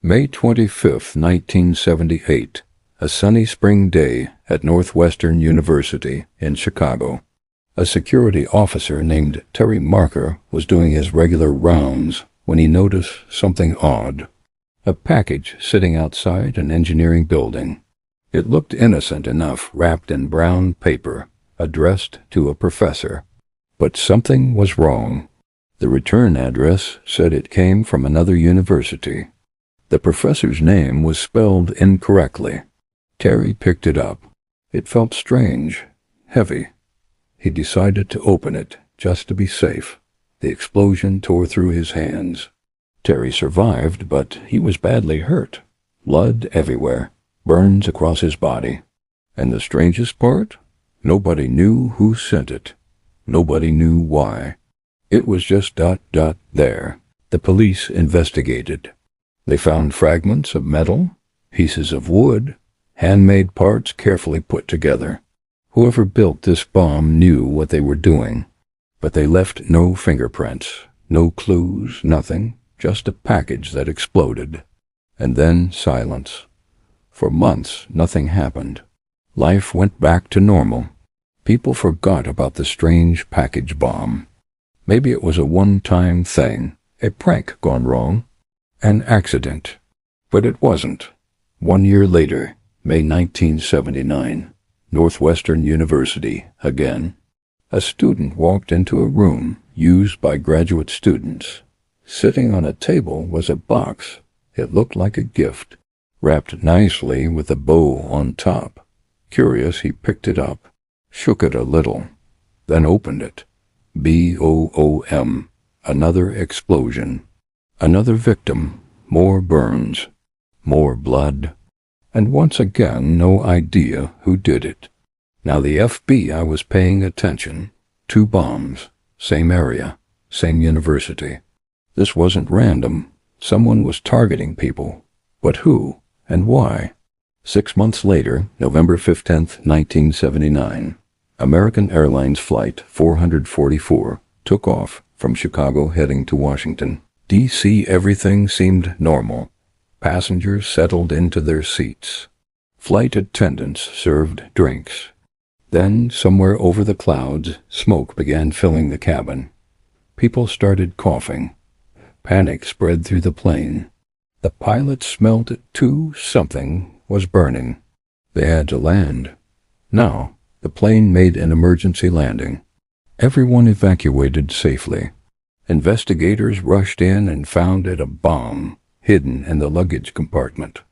May 25, 1978, a sunny spring day at Northwestern University in Chicago. A security officer named Terry Marker was doing his regular rounds when he noticed something odd. A package sitting outside an engineering building. It looked innocent enough, wrapped in brown paper, addressed to a professor. But something was wrong. The return address said it came from another university. The professor's name was spelled incorrectly. Terry picked it up. It felt strange, heavy. He decided to open it, just to be safe. The explosion tore through his hands. Terry survived, but he was badly hurt. Blood everywhere, burns across his body. And the strangest part? Nobody knew who sent it. Nobody knew why. It was just ... there. The police investigated. They found fragments of metal, pieces of wood, handmade parts carefully put together. Whoever built this bomb knew what they were doing, but they left no fingerprints, no clues, nothing, just a package that exploded. And then silence. For months, nothing happened. Life went back to normal. People forgot about the strange package bomb. Maybe it was a one-time thing, a prank gone wrong. An accident. But it wasn't. 1 year later, May 1979, Northwestern University again. A student walked into a room used by graduate students. Sitting on a table was a box. It looked like a gift, wrapped nicely with a bow on top. Curious, he picked it up, shook it a little, then opened it. BOOM. Another explosion. Another victim, more burns, more blood, and once again no idea who did it. Now the FBI was paying attention. 2 bombs, same area, same university. This wasn't random. Someone was targeting people. But who and why? 6 months later, November 15, 1979, American Airlines Flight 444 took off from Chicago heading to Washington. D.C. Everything seemed normal. Passengers settled into their seats. Flight attendants served drinks. Then, somewhere over the clouds, smoke began filling the cabin. People started coughing. Panic spread through the plane. The pilots smelled it too. Something was burning. They had to land. Now, the plane made an emergency landing. Everyone evacuated safely. Investigators rushed in and found it a bomb hidden in the luggage compartment.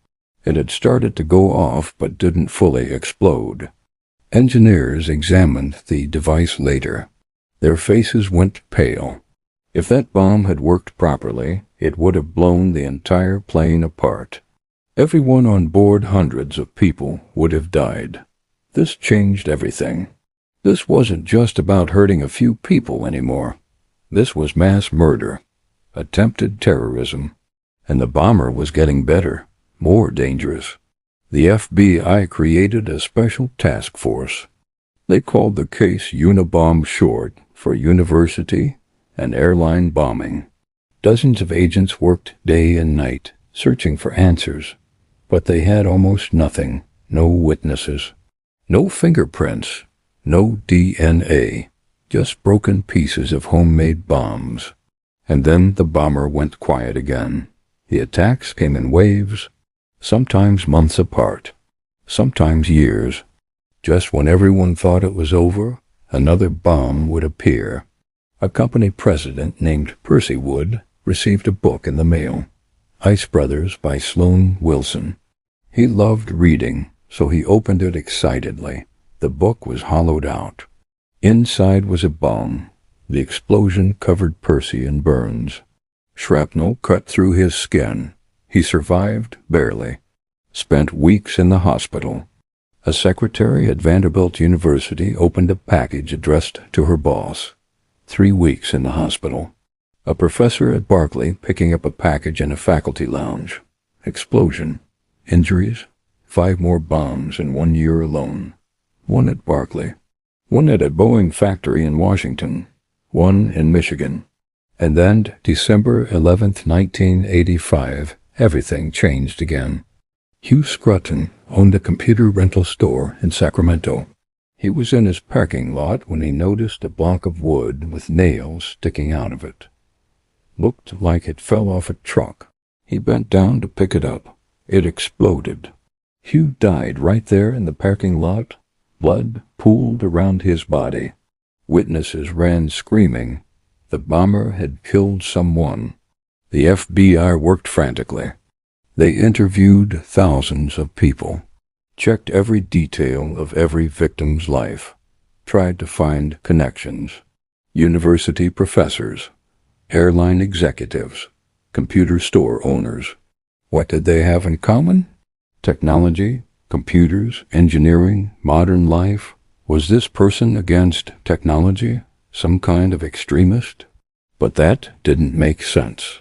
It had started to go off but didn't fully explode. Engineers examined the device later. Their faces went pale. If that bomb had worked properly, it would have blown the entire plane apart. Everyone on board, hundreds of people, would have died. This changed everything. This wasn't just about hurting a few people anymore. This was mass murder, attempted terrorism, and the bomber was getting better, more dangerous. The FBI created a special task force. They called the case Unabomber, short for University and Airline Bombing. Dozens of agents worked day and night, searching for answers, but they had almost nothing, no witnesses, no fingerprints, no DNA. Just broken pieces of homemade bombs. And then the bomber went quiet again. The attacks came in waves, sometimes months apart, sometimes years. Just when everyone thought it was over, another bomb would appear. A company president named Percy Wood received a book in the mail, Ice Brothers by Sloan Wilson. He loved reading, so he opened it excitedly. The book was hollowed out. Inside was a bomb. The explosion covered Percy in burns. Shrapnel cut through his skin. He survived, barely. Spent weeks in the hospital. A secretary at Vanderbilt University opened a package addressed to her boss. 3 weeks in the hospital. A professor at Berkeley picking up a package in a faculty lounge. Explosion. Injuries. 5 more bombs in 1 year alone. 1 at Berkeley. 1 at a Boeing factory in Washington, 1 in Michigan. And then, December 11, 1985, everything changed again. Hugh Scruton owned a computer rental store in Sacramento. He was in his parking lot when he noticed a block of wood with nails sticking out of it. Looked like it fell off a truck. He bent down to pick it up. It exploded. Hugh died right there in the parking lot. Blood pooled around his body. Witnesses ran screaming. The bomber had killed someone. The FBI worked frantically. They interviewed thousands of people, checked every detail of every victim's life, tried to find connections. University professors, airline executives, computer store owners. What did they have in common? Technology, computers, engineering, modern life. Was this person against technology? Some kind of extremist? But that didn't make sense.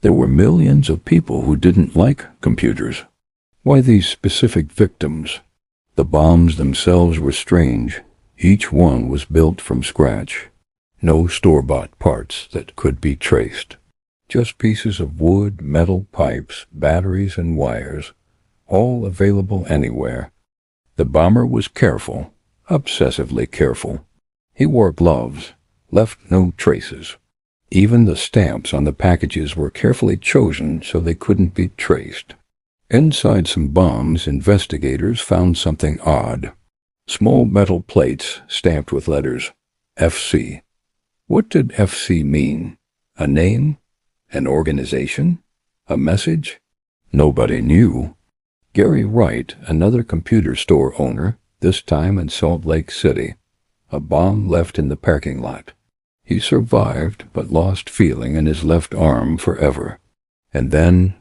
There were millions of people who didn't like computers. Why these specific victims? The bombs themselves were strange. Each one was built from scratch. No store-bought parts that could be traced. Just pieces of wood, metal pipes, batteries, and wires, all available anywhere. The bomber was careful, obsessively careful. He wore gloves, left no traces. Even the stamps on the packages were carefully chosen so they couldn't be traced. Inside some bombs, investigators found something odd. Small metal plates stamped with letters FC. What did FC mean? A name? An organization? A message? Nobody knew. Gary Wright, another computer store owner, this time in Salt Lake City. A bomb left in the parking lot. He survived, but lost feeling in his left arm forever. And then,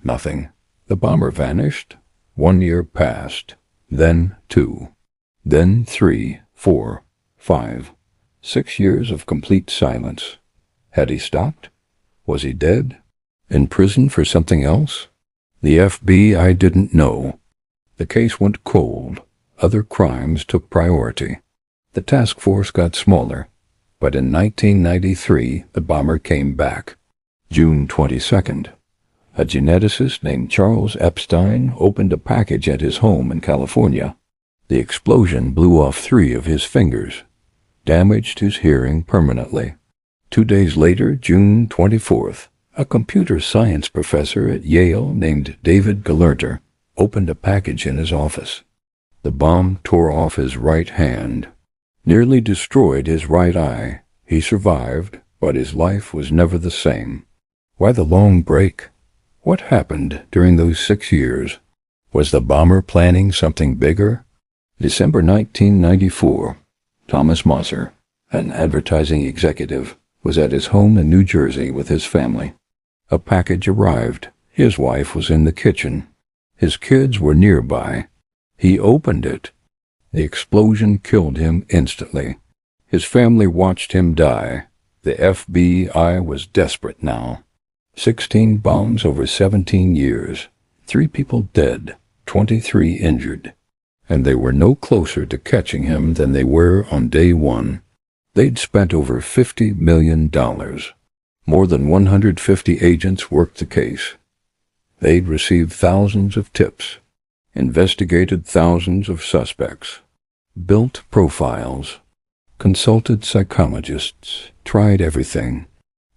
nothing. The bomber vanished. 1 year passed. Then 2. Then 3, 4, 5. 6 years of complete silence. Had he stopped? Was he dead? In prison for something else? The FBI didn't know. The case went cold. Other crimes took priority. The task force got smaller. But in 1993, the bomber came back. June 22nd. A geneticist named Charles Epstein opened a package at his home in California. The explosion blew off 3 of his fingers, damaged his hearing permanently. 2 days later, June 24th, a computer science professor at Yale named David Galerter opened a package in his office. The bomb tore off his right hand. Nearly destroyed his right eye. He survived, but his life was never the same. Why the long break? What happened during those 6 years? Was the bomber planning something bigger? December 1994. Thomas Moser, an advertising executive, was at his home in New Jersey with his family. A package arrived. His wife was in the kitchen. His kids were nearby. He opened it. The explosion killed him instantly. His family watched him die. The FBI was desperate now. 16 bombs over 17 years. 3 people dead, 23 injured. And they were no closer to catching him than they were on day 1. They'd spent over $50 million. More than 150 agents worked the case. They'd received thousands of tips, investigated thousands of suspects, built profiles, consulted psychologists, tried everything.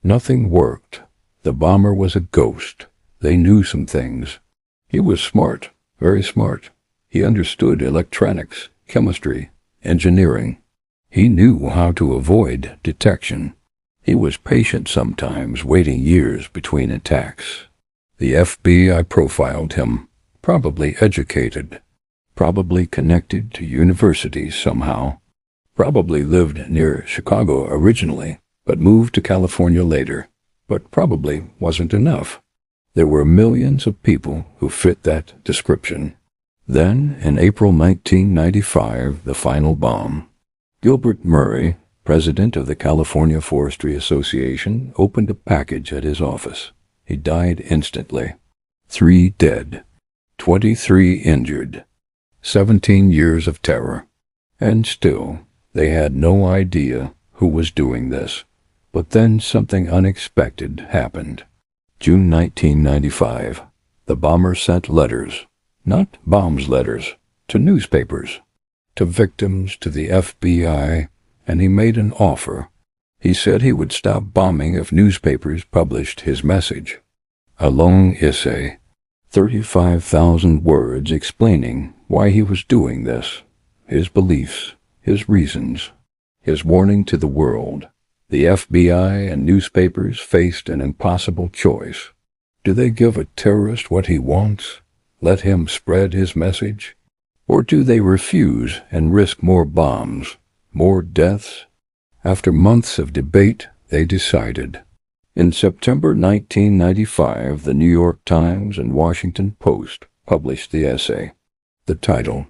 Nothing worked. The bomber was a ghost. They knew some things. He was smart, very smart. He understood electronics, chemistry, engineering. He knew how to avoid detection. He was patient sometimes, waiting years between attacks. The FBI profiled him, probably educated, probably connected to universities somehow, probably lived near Chicago originally, but moved to California later, but probably wasn't enough. There were millions of people who fit that description. Then, in April 1995, the final bomb. Gilbert Murray, president of the California Forestry Association, opened a package at his office. He died instantly. 3 dead, 23 injured, 17 years of terror. And still, they had no idea who was doing this. But then something unexpected happened. June 1995. The bomber sent letters, not bombs letters, to newspapers, to victims, to the FBI, and he made an offer. He said he would stop bombing if newspapers published his message. A long essay, 35,000 words explaining why he was doing this, his beliefs, his reasons, his warning to the world. The FBI and newspapers faced an impossible choice. Do they give a terrorist what he wants, let him spread his message? Or do they refuse and risk more bombs, more deaths? After months of debate, they decided. In September 1995, the New York Times and Washington Post published the essay. The title,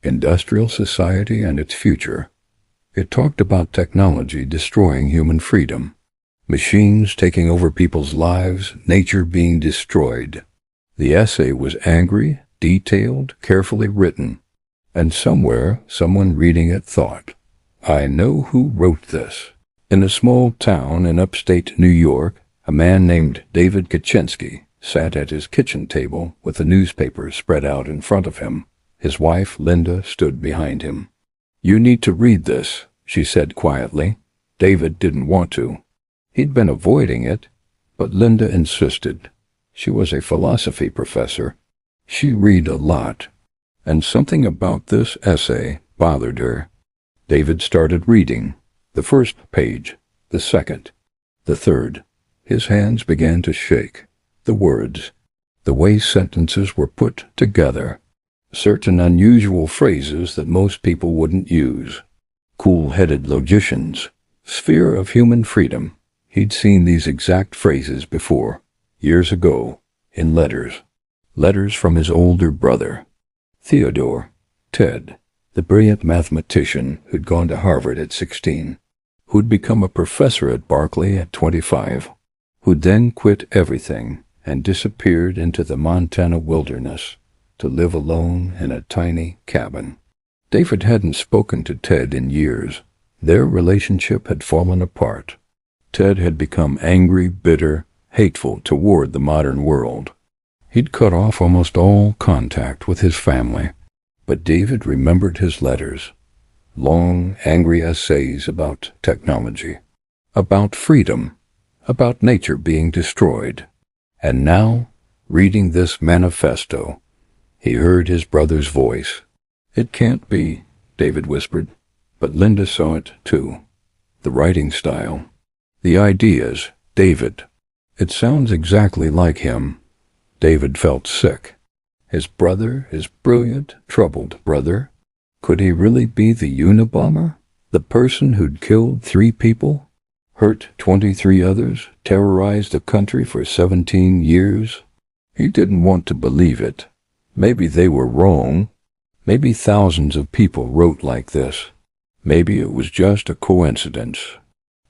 Industrial Society and Its Future. It talked about technology destroying human freedom, machines taking over people's lives, nature being destroyed. The essay was angry, detailed, carefully written, and somewhere someone reading it thought, I know who wrote this. In a small town in upstate New York, a man named Ted Kaczynski sat at his kitchen table with a newspaper spread out in front of him. His wife, Linda, stood behind him. You need to read this, she said quietly. David didn't want to. He'd been avoiding it, but Linda insisted. She was a philosophy professor. She read a lot, and something about this essay bothered her. David started reading. The first page, the second, the third. His hands began to shake. The words, the way sentences were put together, certain unusual phrases that most people wouldn't use. Cool-headed logicians, sphere of human freedom. He'd seen these exact phrases before, years ago, in letters. Letters from his older brother, Theodore, Ted, the brilliant mathematician who'd gone to Harvard at 16, who'd become a professor at Berkeley at 25, who'd then quit everything and disappeared into the Montana wilderness to live alone in a tiny cabin. David hadn't spoken to Ted in years. Their relationship had fallen apart. Ted had become angry, bitter, hateful toward the modern world. He'd cut off almost all contact with his family. But David remembered his letters, long, angry essays about technology, about freedom, about nature being destroyed. And now, reading this manifesto, he heard his brother's voice. It can't be, David whispered, but Linda saw it too. The writing style, the ideas, David. It sounds exactly like him. David felt sick. His brother, his brilliant, troubled brother. Could he really be the Unabomber? The person who'd killed 3 people, hurt 23 others, terrorized the country for 17 years? He didn't want to believe it. Maybe they were wrong. Maybe thousands of people wrote like this. Maybe it was just a coincidence.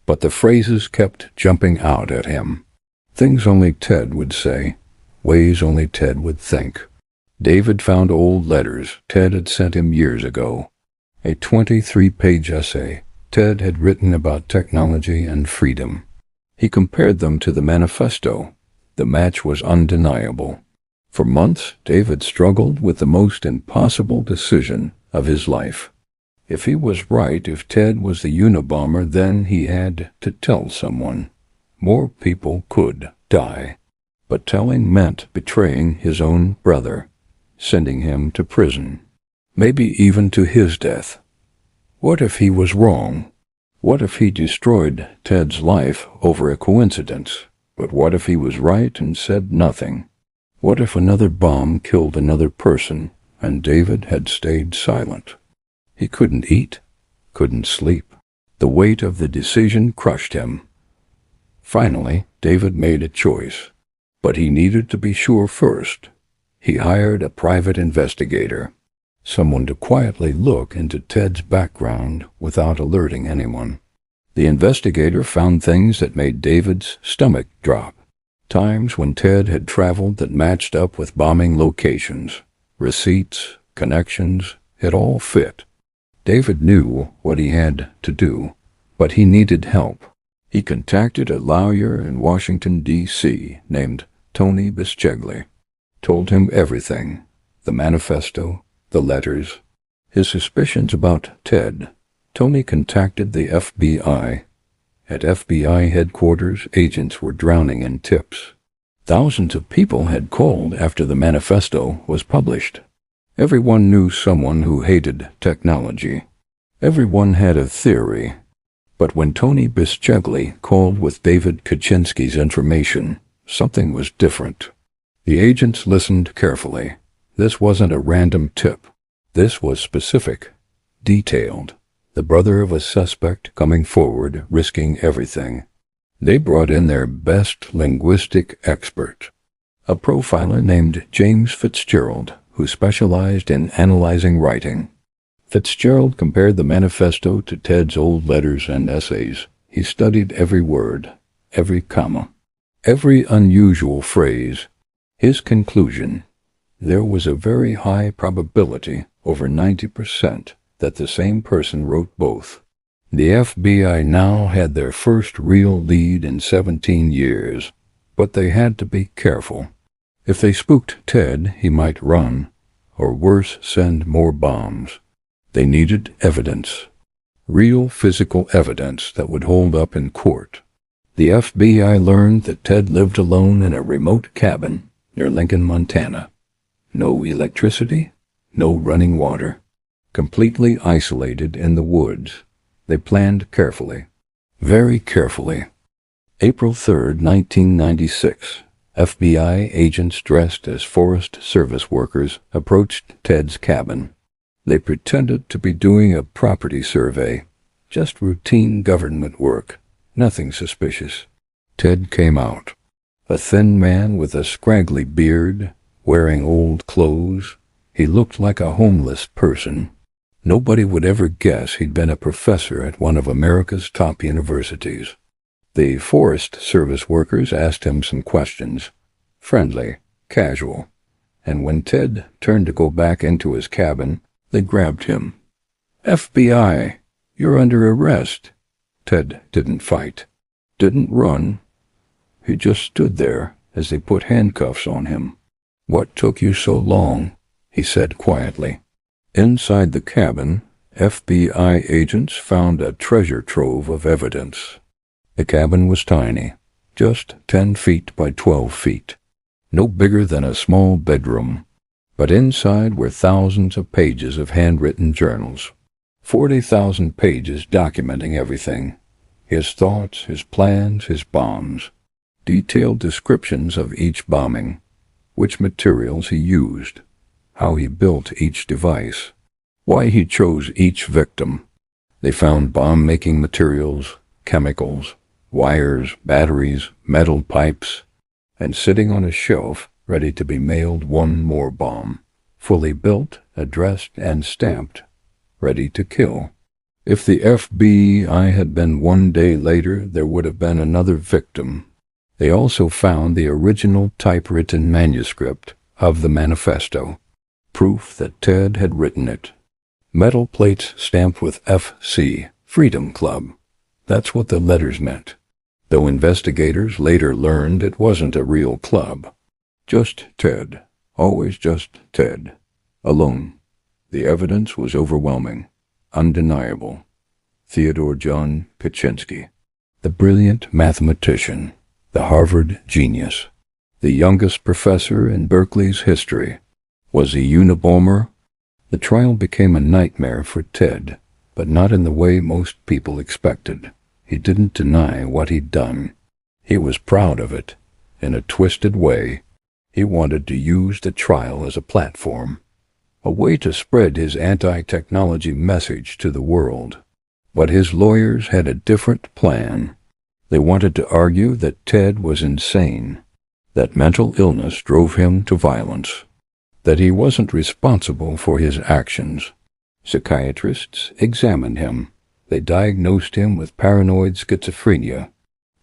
But the phrases kept jumping out at him. Things only Ted would say. Ways only Ted would think. David found old letters Ted had sent him years ago. A 23-page essay Ted had written about technology and freedom. He compared them to the manifesto. The match was undeniable. For months, David struggled with the most impossible decision of his life. If he was right, if Ted was the Unabomber, then he had to tell someone. More people could die. But telling meant betraying his own brother, sending him to prison, maybe even to his death. What if he was wrong? What if he destroyed Ted's life over a coincidence? But what if he was right and said nothing? What if another bomb killed another person and David had stayed silent? He couldn't eat, couldn't sleep. The weight of the decision crushed him. Finally, David made a choice. But he needed to be sure first. He hired a private investigator, someone to quietly look into Ted's background without alerting anyone. The investigator found things that made David's stomach drop. Times when Ted had traveled that matched up with bombing locations, receipts, connections, it all fit. David knew what he had to do, but he needed help. He contacted a lawyer in Washington, D.C. named Tony Bischegli, told him everything, the manifesto, the letters, his suspicions about Ted. Tony contacted the FBI. At FBI headquarters, agents were drowning in tips. Thousands of people had called after the manifesto was published. Everyone knew someone who hated technology. Everyone had a theory. But when Tony Bischegli called with David Kaczynski's information, something was different. The agents listened carefully. This wasn't a random tip. This was specific, detailed. The brother of a suspect coming forward, risking everything. They brought in their best linguistic expert, a profiler named James Fitzgerald, who specialized in analyzing writing. Fitzgerald compared the manifesto to Ted's old letters and essays. He studied every word, every comma, every unusual phrase. His conclusion: there was a very high probability, over 90%, that the same person wrote both. The FBI now had their first real lead in 17 years, but they had to be careful. If they spooked Ted, he might run, or worse, send more bombs. They needed evidence, real physical evidence that would hold up in court. The FBI learned that Ted lived alone in a remote cabin near Lincoln, Montana. No electricity, no running water. Completely isolated in the woods. They planned carefully, very carefully. April 3, 1996, FBI agents dressed as Forest Service workers approached Ted's cabin. They pretended to be doing a property survey, just routine government work, nothing suspicious. Ted came out, a thin man with a scraggly beard, wearing old clothes. He looked like a homeless person. Nobody would ever guess he'd been a professor at one of America's top universities. The Forest Service workers asked him some questions, friendly, casual, and when Ted turned to go back into his cabin, they grabbed him. FBI, you're under arrest. Ted didn't fight, didn't run. He just stood there as they put handcuffs on him. What took you so long? He said quietly. Inside the cabin, FBI agents found a treasure trove of evidence. The cabin was tiny, just 10 feet by 12 feet, no bigger than a small bedroom. But inside were thousands of pages of handwritten journals, 40,000 pages documenting everything, his thoughts, his plans, his bombs, detailed descriptions of each bombing, which materials he used, how he built each device, why he chose each victim. They found bomb-making materials, chemicals, wires, batteries, metal pipes, and sitting on a shelf, ready to be mailed, one more bomb, fully built, addressed, and stamped, ready to kill. If the FBI had been one day later, there would have been another victim. They also found the original typewritten manuscript of the manifesto, proof that Ted had written it. Metal plates stamped with FC, Freedom Club. That's what the letters meant, though investigators later learned it wasn't a real club. Just Ted, always just Ted, alone. The evidence was overwhelming, undeniable. Theodore John Kaczynski, the brilliant mathematician, the Harvard genius, the youngest professor in Berkeley's history. Was he Unabomber? The trial became a nightmare for Ted, but not in the way most people expected. He didn't deny what he'd done. He was proud of it. In a twisted way, he wanted to use the trial as a platform, a way to spread his anti-technology message to the world. But his lawyers had a different plan. They wanted to argue that Ted was insane, that mental illness drove him to violence, that he wasn't responsible for his actions. Psychiatrists examined him. They diagnosed him with paranoid schizophrenia.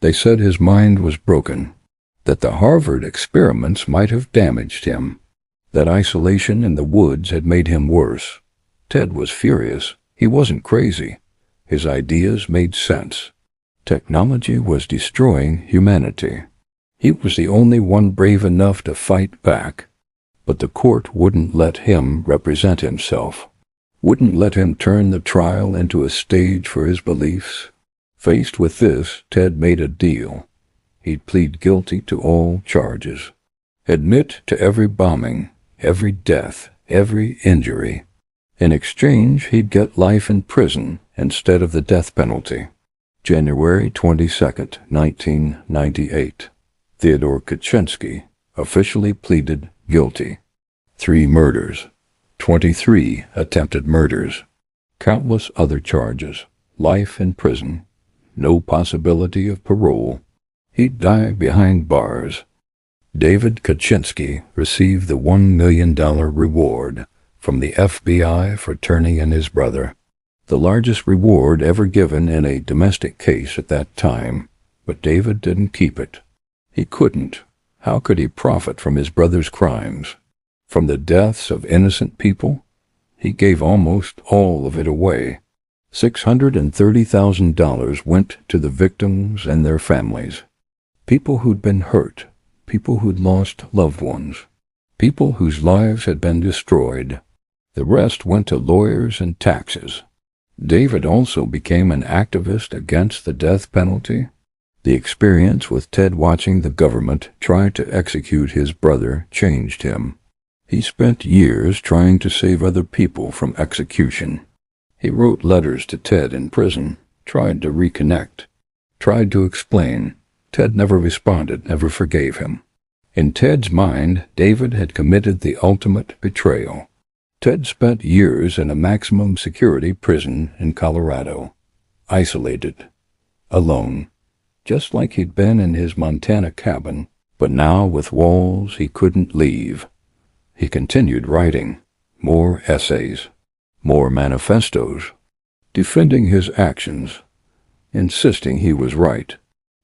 They said his mind was broken, that the Harvard experiments might have damaged him, that isolation in the woods had made him worse. Ted was furious. He wasn't crazy. His ideas made sense. Technology was destroying humanity. He was the only one brave enough to fight back. But the court wouldn't let him represent himself, wouldn't let him turn the trial into a stage for his beliefs. Faced with this, Ted made a deal. He'd plead guilty to all charges, admit to every bombing, every death, every injury. In exchange, he'd get life in prison instead of the death penalty. January 22nd, 1998. Theodore Kaczynski officially pleaded guilty. 3 murders, 23 attempted murders, countless other charges, life in prison, no possibility of parole. He'd die behind bars. David Kaczynski received the $1 million reward from the FBI for turning in his brother, the largest reward ever given in a domestic case at that time. But David didn't keep it. He couldn't. How could he profit from his brother's crimes, from the deaths of innocent people? He gave almost all of it away. $630,000 went to the victims and their families. People who'd been hurt, people who'd lost loved ones, people whose lives had been destroyed. The rest went to lawyers and taxes. David also became an activist against the death penalty. The experience with Ted watching the government try to execute his brother changed him. He spent years trying to save other people from execution. He wrote letters to Ted in prison, tried to reconnect, tried to explain. Ted never responded, never forgave him. In Ted's mind, David had committed the ultimate betrayal. Ted spent years in a maximum security prison in Colorado, isolated, alone, just like he'd been in his Montana cabin, but now with walls he couldn't leave. He continued writing, more essays, more manifestos, defending his actions, insisting he was right.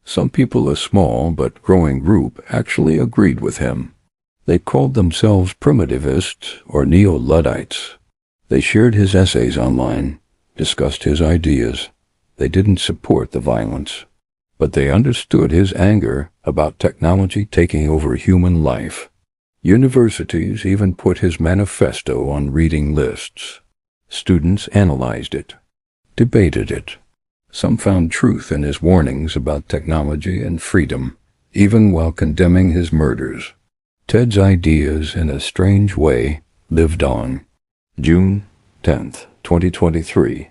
Some people, a small but growing group, actually agreed with him. They called themselves primitivists or neo-Luddites. They shared his essays online, discussed his ideas. They didn't support the violence, but they understood his anger about technology taking over human life. Universities even put his manifesto on reading lists. Students analyzed it, debated it. Some found truth in his warnings about technology and freedom, even while condemning his murders. Ted's ideas, in a strange way, lived on. June 10th, 2023.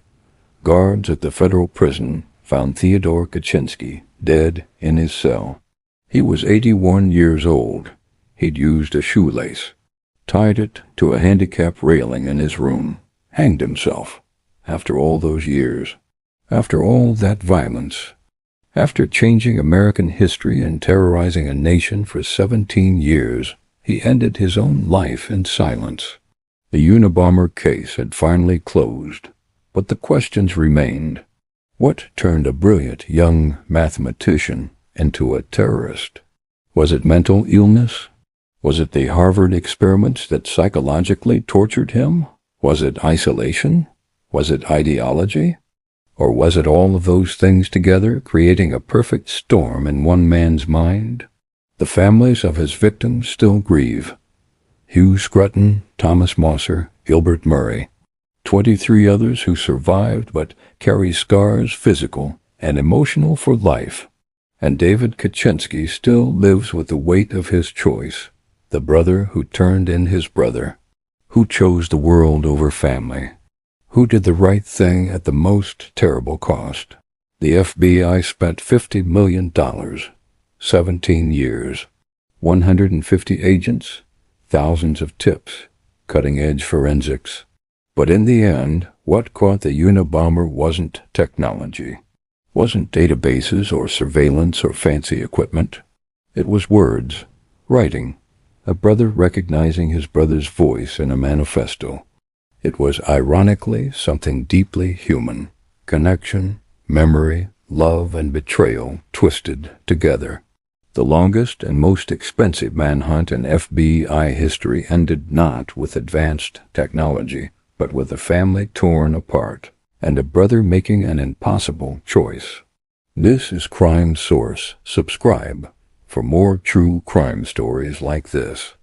Guards at the federal prison found Theodore Kaczynski dead in his cell. He was 81 years old. He'd used a shoelace, tied it to a handicap railing in his room, hanged himself. After all those years, after all that violence, after changing American history and terrorizing a nation for 17 years, he ended his own life in silence. The Unabomber case had finally closed, but the questions remained. What turned a brilliant young mathematician into a terrorist? Was it mental illness? Was it the Harvard experiments that psychologically tortured him? Was it isolation? Was it ideology? Or was it all of those things together, creating a perfect storm in one man's mind? The families of his victims still grieve. Hugh Scruton, Thomas Mosser, Gilbert Murray. 23 others who survived but carry scars physical and emotional for life. And David Kaczynski still lives with the weight of his choice. The brother who turned in his brother. Who chose the world over family. Who did the right thing at the most terrible cost. The FBI spent $50 million, 17 years, 150 agents, thousands of tips, cutting-edge forensics. But in the end, what caught the Unabomber wasn't technology, wasn't databases or surveillance or fancy equipment. It was words, writing, a brother recognizing his brother's voice in a manifesto. It was ironically something deeply human. Connection, memory, love, and betrayal twisted together. The longest and most expensive manhunt in FBI history ended not with advanced technology, but with a family torn apart, and a brother making an impossible choice. This is Crime Source. Subscribe for more true crime stories like this.